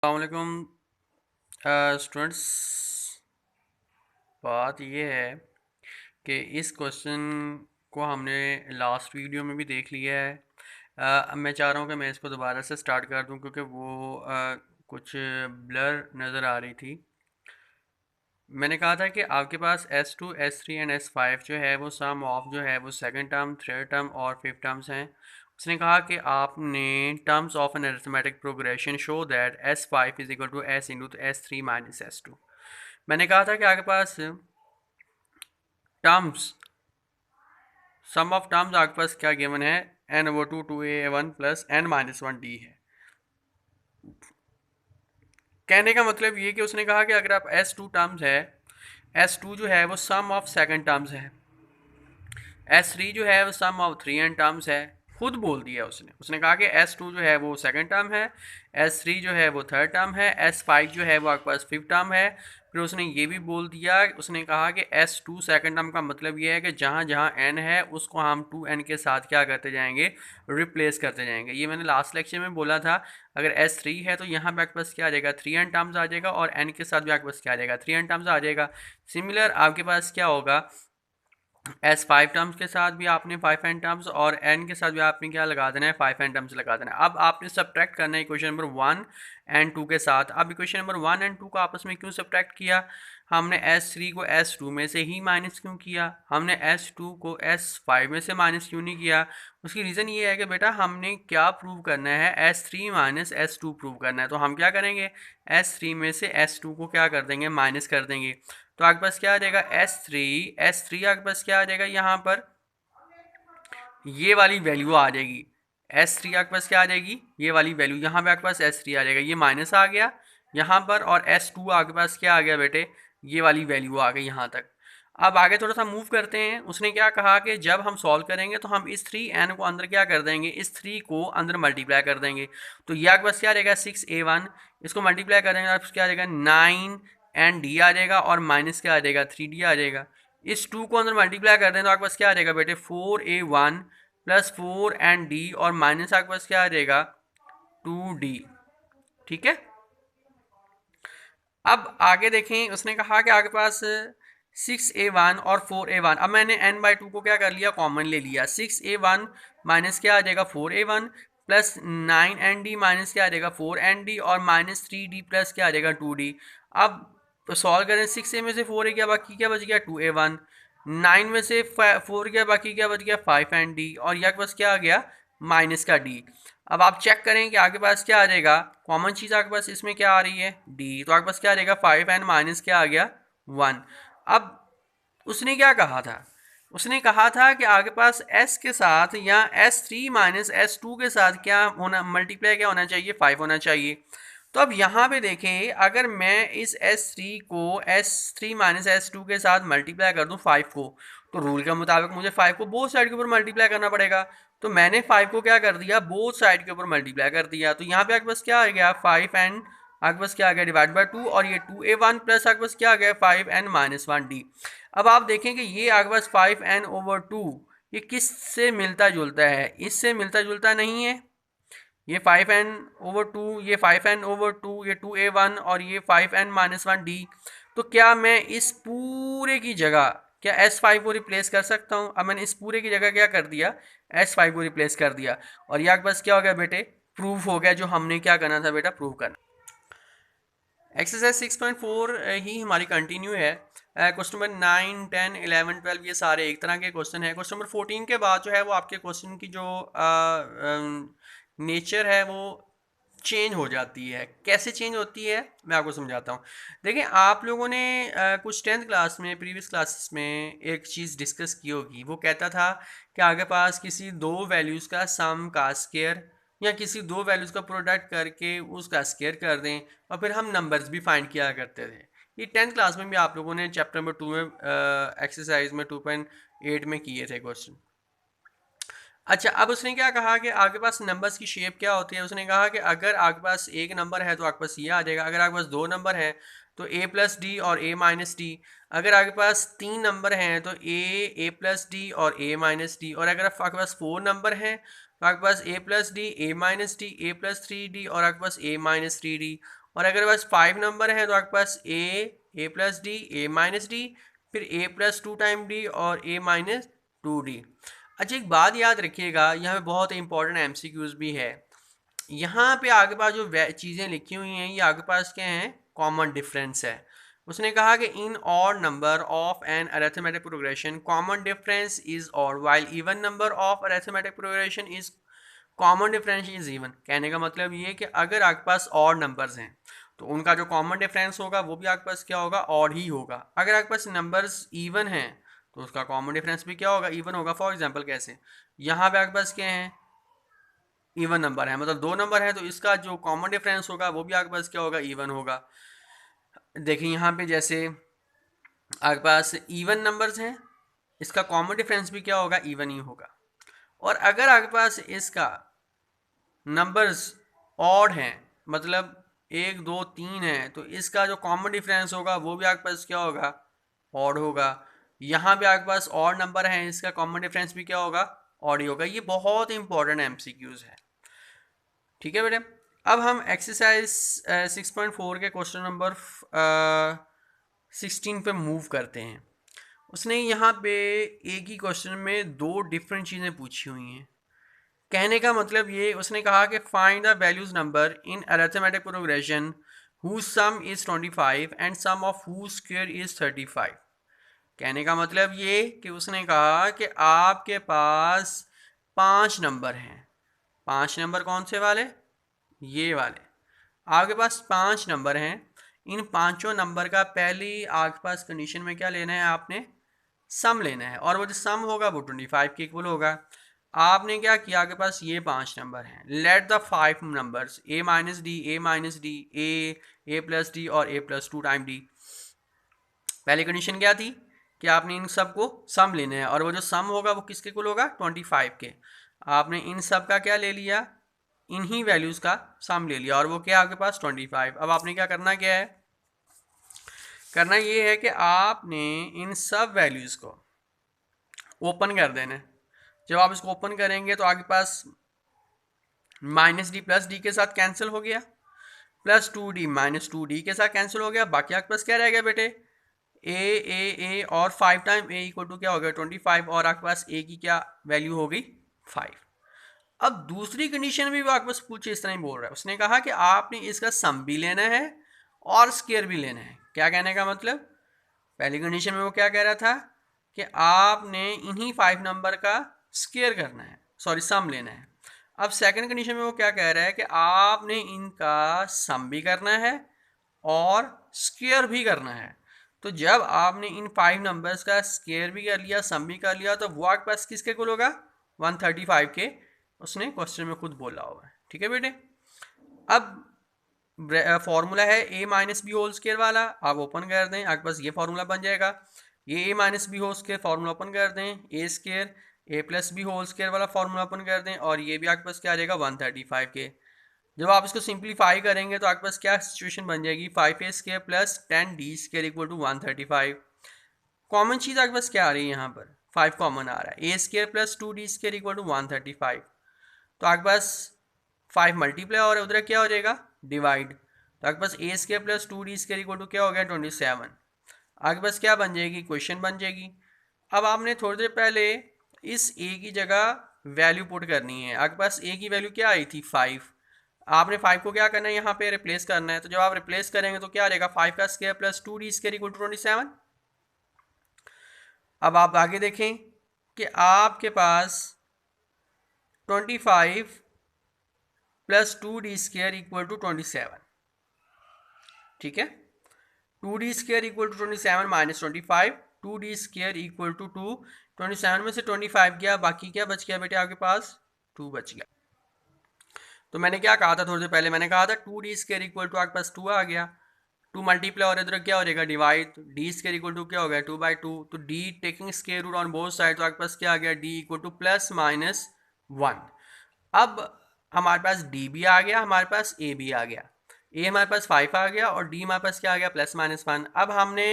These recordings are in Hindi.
अस्सलामुअलैकुम स्टूडेंट्स। बात ये है कि इस क्वेश्चन को हमने लास्ट वीडियो में भी देख लिया है। मैं चाह रहा हूँ कि मैं इसको दोबारा से स्टार्ट कर दूँ क्योंकि वो कुछ ब्लर नज़र आ रही थी। मैंने कहा था कि आपके पास S2 S3 एंड S5 जो है वो सम ऑफ जो है वो सेकंड टर्म, थर्ड टर्म और फिफ्थ टर्म्स हैं। उसने कहा कि आपने terms of an arithmetic progression show that S5 is equal to S into S3 minus S2। मैंने कहा था कि आपके पास टर्म्स, सम ऑफ टर्म्स आपके पास क्या गिवन है, n/2 2a1 प्लस n-1d है। कहने का मतलब ये कि उसने कहा कि अगर आप S2 टर्म्स है, S2 जो है वो सम ऑफ सेकंड टर्म्स है, S3 जो है वो सम ऑफ थ्री एंड टर्म्स है। खुद बोल दिया उसने कहा कि S2 जो है वो सेकंड टर्म है, S3 जो है वो थर्ड टर्म है, S5 जो है वो आपके पास फिफ्थ टर्म है। फिर उसने ये भी बोल दिया, उसने कहा कि S2 सेकंड टर्म का मतलब ये है कि जहाँ जहाँ n है उसको हम 2n के साथ क्या करते जाएंगे, रिप्लेस करते जाएंगे। ये मैंने लास्ट लेक्चर में बोला था। अगर S3 है तो यहाँ पे आपके पास क्या आ जाएगा, 3n टर्म्स आ जाएगा, और n के साथ भी आपके पास क्या आ जाएगा, 3n टर्म्स आ जाएगा। सिमिलर आपके पास क्या होगा, S5 टर्म्स के साथ भी आपने 5n टर्म्स, और n के साथ भी आपने क्या लगा देना है, 5n टर्म्स लगा देना है। अब आपने सब्ट्रैक्ट करना है इक्वेशन नंबर 1 एंड 2 के साथ। अब इक्वेशन नंबर 1 एंड 2 को आपस में क्यों सब्ट्रैक्ट किया, हमने S3 को S2 में से ही माइनस क्यों किया, हमने S2 को S5 में से माइनस क्यों नहीं किया। उसकी रीज़न ये है कि बेटा हमने क्या प्रूव करना है, S3 माइनस S2 प्रूव करना है। तो हम क्या करेंगे, S3 में से S2 को क्या कर देंगे, माइनस कर देंगे। तो आपके पास क्या आ जाएगा, S3 आपके पास क्या आ जाएगा, यहाँ पर ये वाली वैल्यू आ जाएगी। S3 आपके पास क्या आ जाएगी, ये वाली वैल्यू। यहाँ पे आपके पास S3 आ जाएगा, ये माइनस आ गया यहाँ पर, और S2 आपके पास क्या आ गया बेटे, ये वाली वैल्यू आ गई यहाँ तक। अब आगे थोड़ा सा मूव करते हैं। उसने क्या कहा कि जब हम सॉल्व करेंगे तो हम इस 3n को अंदर क्या कर देंगे, इस 3 को अंदर मल्टीप्लाई कर देंगे। तो ये आपके पास क्या आ जाएगा, 6a1, इसको मल्टीप्लाई करेंगे आपको क्या आ जाएगा, 9n d आ जाएगा, और माइनस क्या आ जाएगा, 3d आ जाएगा। इस 2 को अंदर मल्टीप्लाई कर दें तो आपके पास क्या आ जाएगा बेटे, 4a1 प्लस 4n d, और माइनस आपके पास क्या आ जाएगा, 2d। ठीक है। अब आगे देखें, उसने कहा कि आपके पास 6a1 और 4a1। अब मैंने n/2 को क्या कर लिया, कॉमन ले लिया। 6a1 माइनस क्या आ जाएगा, 4a1 plus 9n d minus क्या आ जाएगा, 4n d, और माइनस 3d प्लस क्या आ जाएगा, 2d। अब सॉल्व करें, 6a में से 4a क्या बाकी, क्या बच गया, 2a1। 9 में से 4 क्या बाकी, क्या बच गया, 5n d, और यह बस क्या आ गया, माइनस का d। अब आप चेक करें कि आपके पास क्या आ जाएगा, कॉमन चीज़ आपके पास इसमें क्या आ रही है, डी। तो आपके पास क्या आ जाएगा, 5n माइनस क्या आ गया, 1। अब उसने क्या कहा था, उसने कहा था कि आपके पास s के साथ या S3 माइनस S2 के साथ क्या होना, मल्टीप्लाई क्या होना चाहिए, 5 होना चाहिए। तो अब यहाँ पे देखें, अगर मैं इस S3 को S3 माइनस S2 के साथ मल्टीप्लाई कर दूँ 5 को, तो रूल के मुताबिक मुझे 5 को बोथ साइड के ऊपर मल्टीप्लाई करना पड़ेगा। तो मैंने 5 को क्या कर दिया, बोथ साइड के ऊपर मल्टीप्लाई कर दिया। तो यहाँ पे आपके पास क्या आ गया, 5n आपके पास क्या आ गया, डिवाइड बाई 2, और ये 2a1 प्लस आपके पास क्या आ गया, 5n माइनस 1d। अब आप देखें कि ये आपके पास 5n/2 ये किस से मिलता जुलता है, इससे मिलता जुलता नहीं है। ये 5n/2, ये 5n/2, ये 2a1, और ये 5n माइनस 1d। तो क्या मैं इस पूरे की जगह क्या S5 को रिप्लेस कर सकता हूँ। अब मैंने इस पूरे की जगह क्या कर दिया, S5 को रिप्लेस कर दिया, और यह बस क्या हो गया बेटे, प्रूफ हो गया जो हमने क्या करना था बेटा, प्रूव करना। एक्सरसाइज 6.4 ही हमारी कंटिन्यू है। क्वेश्चन नंबर 9, 10, 11, 12 ये सारे एक तरह के क्वेश्चन है। क्वेश्चन नंबर 14 के बाद जो है वो आपके क्वेश्चन की जो नेचर है वो चेंज हो जाती है। कैसे चेंज होती है मैं आपको समझाता हूँ। देखिए, आप लोगों ने कुछ 10th क्लास में, प्रीवियस क्लासेस में एक चीज़ डिस्कस की होगी। वो कहता था कि आपके पास किसी दो वैल्यूज़ का सम का स्क्वायर, या किसी दो वैल्यूज़ का प्रोडक्ट करके उसका स्क्वायर कर दें, और फिर हम नंबर्स भी फाइंड किया करते थे। ये 10th क्लास में भी आप लोगों ने चैप्टर नंबर 2 में एक्सरसाइज में 2.8 में किए थे क्वेश्चन। अच्छा, अब उसने क्या कहा कि आपके पास नंबर्स की शेप क्या होती है। उसने कहा कि अगर आपके पास एक नंबर है तो आपके पास ये आ जाएगा, अगर आपके पास दो नंबर है तो a+d और a-d, अगर आपके पास तीन नंबर हैं तो a+d और a-d, और अगर आपके पास फोर नंबर हैं तो आपके पास a+d, a-d, a+3d, और आपके पास a-3d, और अगर बस 5 नंबर है तो आपके पास ए प्लस डी, ए माइनस डी, फिर ए प्लस 2 टाइम डी और ए माइनस 2 डी। अच्छा एक बात याद रखिएगा, यहाँ पे बहुत इंपॉर्टेंट एमसीक्यूज भी है। यहाँ पे आगे पास जो चीज़ें लिखी हुई हैं ये आगे पास क्या हैं, कॉमन डिफरेंस है। उसने कहा कि in odd number of an arithmetic progression common difference is odd while even number of arithmetic progression is common difference is even. कहने का मतलब ये है कि अगर आपके पास ऑड नंबर्स हैं तो उनका जो कॉमन डिफरेंस होगा वो भी आपके पास क्या होगा, ऑड ही होगा। अगर आपके पास नंबर्स इवन हैं तो उसका कॉमन डिफरेंस भी क्या होगा, इवन होगा। फॉर एग्जांपल कैसे, यहाँ पे आपके पास क्या है, इवन नंबर है, मतलब 2 नंबर है, तो इसका जो कॉमन डिफरेंस होगा वो भी आपके पास क्या होगा, इवन होगा। देखिए यहाँ पे जैसे आपके पास इवन नंबर्स हैं, इसका कॉमन डिफरेंस भी क्या होगा, इवन ही होगा। और अगर आपके पास इसका नंबर्स ऑड हैं, मतलब 1 2 3 है, तो इसका जो कॉमन डिफरेंस होगा वो भी आपके पास क्या होगा, ऑड होगा। यहाँ पे आपके पास ऑड नंबर है, इसका कॉमन डिफरेंस भी क्या होगा, ऑड ही होगा। ये बहुत इंपॉर्टेंट एमसीक्यूज है, ठीक है बेटे। अब हम एक्सरसाइज 6.4 के क्वेश्चन नंबर 16 पे मूव करते हैं। उसने यहाँ पे एक ही क्वेश्चन में 2 डिफरेंट चीज़ें पूछी हुई हैं। कहने का मतलब ये, उसने कहा कि find the values number in arithmetic progression whose sum is 25 and sum of whose square is 35। कहने का मतलब ये कि उसने कहा कि आपके पास 5 नंबर हैं। 5 नंबर कौन से वाले, ये वाले। आपके पास 5 नंबर हैं, इन पांचों नंबर का पहली आपके पास कंडीशन में क्या लेना है, आपने सम लेना है, और वो जो सम होगा वो 25 के इक्वल होगा। आपने क्या किया, आपके पास ये 5 नंबर हैं, let the 5 numbers A minus D, A minus D, A plus D और ए प्लस 2 टाइम डी। पहली कंडीशन क्या थी कि आपने इन सब को सम लेना है, और वो जो सम होगा वो किसके इक्वल होगा, 25 के। आपने इन सब का क्या ले लिया, इन्हीं वैल्यूज़ का सम ले लिया, और वो क्या आपके पास 25। अब आपने क्या करना, क्या है करना, ये है कि आपने इन सब वैल्यूज़ को ओपन कर देना है। जब आप इसको ओपन करेंगे तो आपके पास माइनस डी प्लस डी के साथ कैंसिल हो गया, प्लस 2d माइनस 2d के साथ कैंसिल हो गया। बाकी आपके पास क्या रह गया बेटे, ए और 5 टाइम ए इक्वल टू क्या हो गया, 25, और आपके पास ए की क्या वैल्यू हो गई, 5। अब दूसरी कंडीशन भी वो आपके पास पूछे, इस तरह ही बोल रहा है। उसने कहा कि आपने इसका सम भी लेना है और स्क्वायर भी लेना है। क्या कहने का मतलब, पहली कंडीशन में वो क्या कह रहा था कि आपने इन्हीं 5 नंबर का स्क्वायर करना है, सॉरी सम लेना है। अब सेकंड कंडीशन में वो क्या कह रहा है कि आपने इनका सम भी करना है और स्क्वायर भी करना है। तो जब आपने इन 5 नंबर्स का स्क्वायर भी कर लिया, सम भी कर लिया, तो वो आपके पास किसके इक्वल होगा, 135 के। उसने क्वेश्चन में खुद बोला हुआ है, ठीक है बेटे। अब फॉर्मूला है ए माइनस बी होल स्क्वायर वाला, आप ओपन कर दें, आपके पास ये फॉर्मूला बन जाएगा। ये A minus B whole square formula open कर दें, A square A plus B whole square वाला फॉर्मूला ओपन कर दें, और ये भी आपके पास क्या आ जाएगा, 135 के। जब आप इसको सिंप्लीफाई करेंगे तो आपके पास क्या सिचुएशन बन जाएगी, 5a square plus 10d square equal to 135। Common चीज़ आपके पास क्या आ रही है, यहाँ पर 5 कॉमन आ रहा है, A square plus 2d square equal to 135। तो आपके पास 5 मल्टीप्लाई और उधर क्या हो जाएगा, डिवाइड। तो आपके पास A square plus 2d square equal to क्या हो गया, 27। आपके पास क्या बन जाएगी, क्वेश्चन बन जाएगी। अब आपने थोड़ी देर पहले इस ए की जगह वैल्यू पुट करनी है। आपके पास ए की वैल्यू क्या आई थी, 5। आपने 5 को क्या करना है, यहाँ पे रिप्लेस करना है। तो जब आप रिप्लेस करेंगे तो क्या आ जाएगा, 5 का square plus 2d square equal to 27। अब आप आगे देखें कि आपके पास 25 plus 2d square equal to 27, ठीक है। 2d square equal to 27 minus 25, 2d square equal to 2। 27 में से 25 गया, बाकी क्या बच गया बेटे, आपके पास 2 बच गया। तो मैंने क्या कहा था थोड़ी देर पहले, मैंने कहा था 2d स्क्वायर इक्वल टू आपके पास 2 आ गया, 2 मल्टीप्लाई और इधर क्या हो जाएगा, divide. d square equal to क्या हो गया, 2/2। तो d taking square root on both side, तो आपके पास क्या आ गया, d equal to plus minus 1। अब हमारे पास d भी आ गया, हमारे पास a भी आ गया। a हमारे पास 5 आ गया और d हमारे पास क्या आ गया, प्लस माइनस 1। अब हमने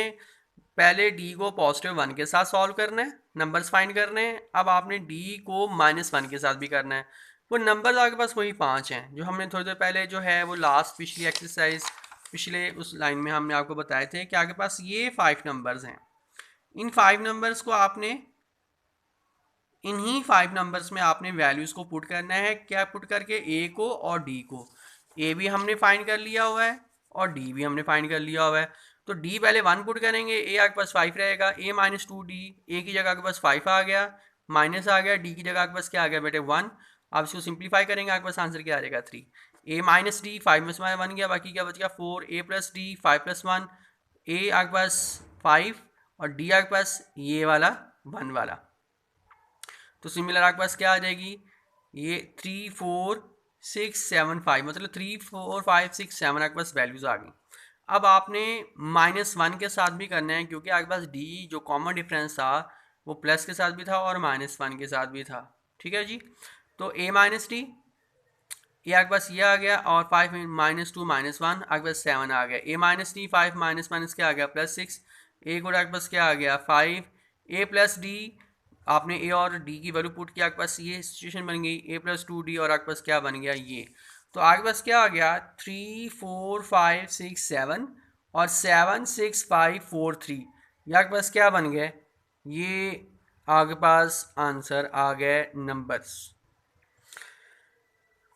पहले d को पॉजिटिव 1 के साथ सॉल्व करना है, नंबर्स फाइंड करने हैं। अब आपने d को -1 के साथ भी करना है। वो नंबर आपके पास वही 5 हैं जो हमने थोड़ी देर पहले जो है वो लास्ट पिछली एक्सरसाइज पिछले उस लाइन में हमने आपको बताए थे कि आपके पास ये 5 नंबर्स हैं। इन 5 नंबर्स को आपने इन्हीं 5 नंबर्स में आपने वैल्यूज़ को पुट करना है। क्या पुट करके? ए को और डी को। ए भी हमने फाइंड कर लिया हुआ है और डी भी हमने फाइंड कर लिया हुआ है। तो डी पहले 1 पुट करेंगे, ए आपके पास 5 रहेगा, ए माइनस 2d, ए की जगह आपके पास 5 आ गया, माइनस आ गया, डी की जगह आपके पास क्या आ गया बेटे 1। आप इसको सिंप्लीफाई करेंगे, आपके पास आंसर क्या आ जाएगा 3। ए माइनस डी, 5 में से 1 गया, बाकी क्या बच गया 4। ए प्लस डी, 5 प्लस 1, ए आपके पास 5 और डी आपके पास ये वाला 1 वाला। तो सिमिलर आपके पास क्या आ जाएगी, ये 3 4 6 7 5, मतलब 3 4 5 6 7 आपके पास वैल्यूज़ आ गई। अब आपने -1 के साथ भी करना है, क्योंकि आपके पास डी जो कॉमन डिफरेंस था वो प्लस के साथ भी था और -1 के साथ भी था। ठीक है जी। तो ए माइनस डी, ये आपके पास ये आ गया, और 5 माइनस 2 माइनस 1 आपके पास 7 आ गया। ए माइनस डी, 5 माइनस माइनस क्या आ गया +6, ए को आपके पास क्या आ गया 5। ए प्लस डी, आपने ए और डी की वैल्यू पुट किया, आपके पास ये सिचुएशन बन गई, ए प्लस 2d, और आपके पास क्या बन गया ये। तो आपके पास क्या आ गया 3 4 5 6 7 और 7 6 5 4 3, ये आपके पास क्या बन गए, ये आपके पास आंसर आ गए नंबर्स।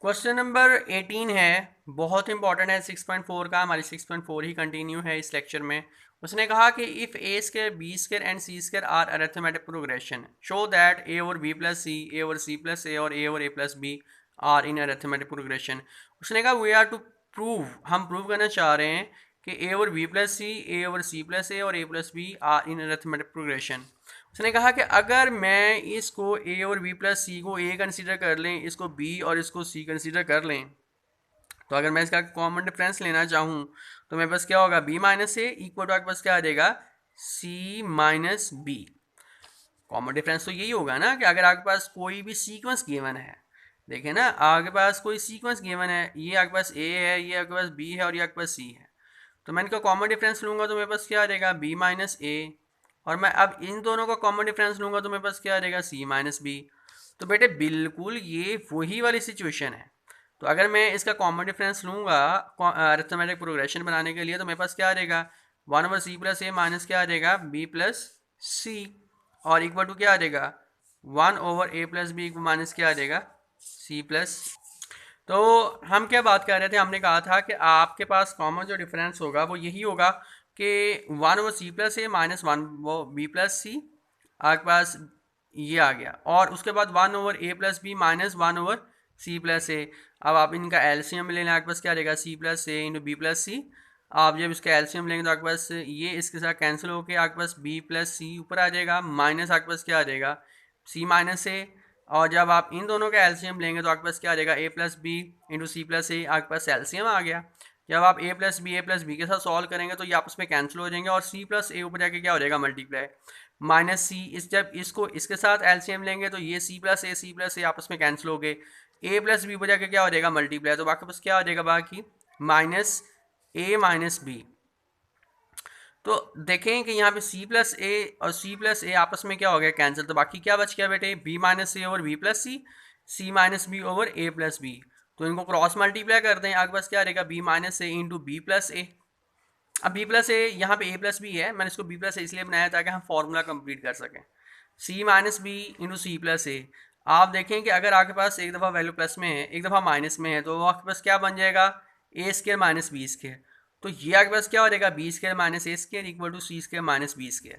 क्वेश्चन नंबर 18 है, बहुत इंपॉर्टेंट है 6.4 का, हमारी 6.4 ही कंटिन्यू है इस लेक्चर में। उसने कहा कि if A square B square and C square are arithmetic progression, show that A over B plus C, A over C plus A और A over A plus B are in arithmetic progression. उसने कहा वी आर टू प्रूव, हम प्रूव करना चाह रहे हैं कि A over B plus C, A over C plus A और A plus B are in arithmetic progression. उसने कहा कि अगर मैं इसको ए और बी प्लस सी को ए कंसीडर कर लें, इसको बी और इसको सी कंसीडर कर लें, तो अगर मैं इसका कॉमन डिफरेंस लेना चाहूँ तो मेरे पास क्या होगा B minus A equal to आपके पास क्या आ जाएगा C minus B. Common difference तो यही होगा ना कि अगर आपके पास कोई भी सीक्वेंस गिवन है, देखें ना आपके पास कोई सीक्वेंस गिवन है, ये आपके पास ए है, ये आपके पास बी है और ये आपके पास सी है, तो मैं इनका कॉमन डिफरेंस लूँगा तो मेरे पास क्या आ जाएगा बी माइनस ए, और मैं अब इन दोनों का कॉमन डिफरेंस लूँगा तो मेरे पास क्या आ जाएगा सी माइनस बी। तो बेटे बिल्कुल ये वही वाली सिचुएशन है। तो अगर मैं इसका कॉमन डिफरेंस लूँगा अरिथमेटिक प्रोग्रेशन बनाने के लिए, तो मेरे पास क्या आ जाएगा 1 ओवर सी प्लस ए माइनस क्या आ जाएगा बी प्लस सी, और इक्वल टू क्या आ जाएगा 1 over A plus B minus क्या आ जाएगा सी प्लस। तो हम क्या बात कर रहे थे, हमने कहा था कि आपके पास कॉमन जो डिफरेंस होगा वो यही होगा कि 1 ओवर सी प्लस ए माइनस 1 वो बी प्लस सी आपके पास ये आ गया, और उसके बाद 1 over A plus B minus 1 over C plus A. अब आप इनका एलसीएम लेना, आपके पास क्या रहेगा C plus A into B plus C. आप जब इसका एलसीएम लेंगे तो आपके पास ये इसके साथ कैंसिल होकर आपके पास बी प्लस सी ऊपर आ जाएगा, माइनस आपके पास क्या आ जाएगा सी माइनस ए, और जब आप इन दोनों का एलसीएम लेंगे तो आपके पास क्या आ जाएगा A plus B into C plus A, आपके पास एलसीएम आ गया। जब आप ए प्लस बी के साथ सॉल्व करेंगे तो ये आपस में कैंसिल हो जाएंगे, और सी प्लस ए ऊपर जाके क्या हो जाएगा मल्टीप्लाई माइनस सी। इस जब इसको इसके साथ एलसीएम लेंगे तो ये सी प्लस ए आपस में कैंसिल हो गए, ए प्लस बी ऊपर जाके क्या हो जाएगा मल्टीप्लाई, तो बाकी पास क्या हो जाएगा बाकी माइनस ए माइनस बी। तो देखें कि यहाँ पे सी प्लस ए और सी प्लस ए आपस में क्या हो गया कैंसिल, तो बाकी क्या बच गया बेटे B minus A over B plus C, C minus B over A plus B. तो इनको क्रॉस मल्टीप्लाई करते हैं, आपके पास क्या रहेगा B minus A into B plus A. अब बी प्लस ए यहाँ पे ए प्लस बी है, मैंने इसको बी प्लस ए इसलिए बनाया ताकि हम फॉर्मूला कंप्लीट कर सकें। C minus B into C plus A, आप देखें कि अगर आपके पास एक दफ़ा वैल्यू प्लस में है एक दफ़ा माइनस में है, तो आपके पास क्या बन जाएगा A square minus B square. तो ये आपके पास क्या हो जाएगा B square minus A square equal to C square minus B square.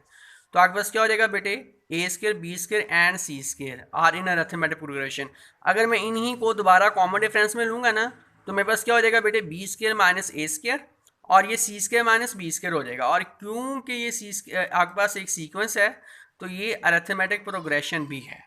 तो आपके पास क्या हो जाएगा बेटे A square B square and C square are in arithmetic progression. अगर मैं इन्हीं को दोबारा कॉमन डिफरेंस में लूँगा ना, तो मेरे पास क्या हो जाएगा बेटे B square minus A square और ये सी स्क्र माइनस बी स्क्र हो जाएगा। और क्योंकि ये सी आपके पास एक सीक्वेंस है तो ये अरिथमेटिक प्रोग्रेशन भी है।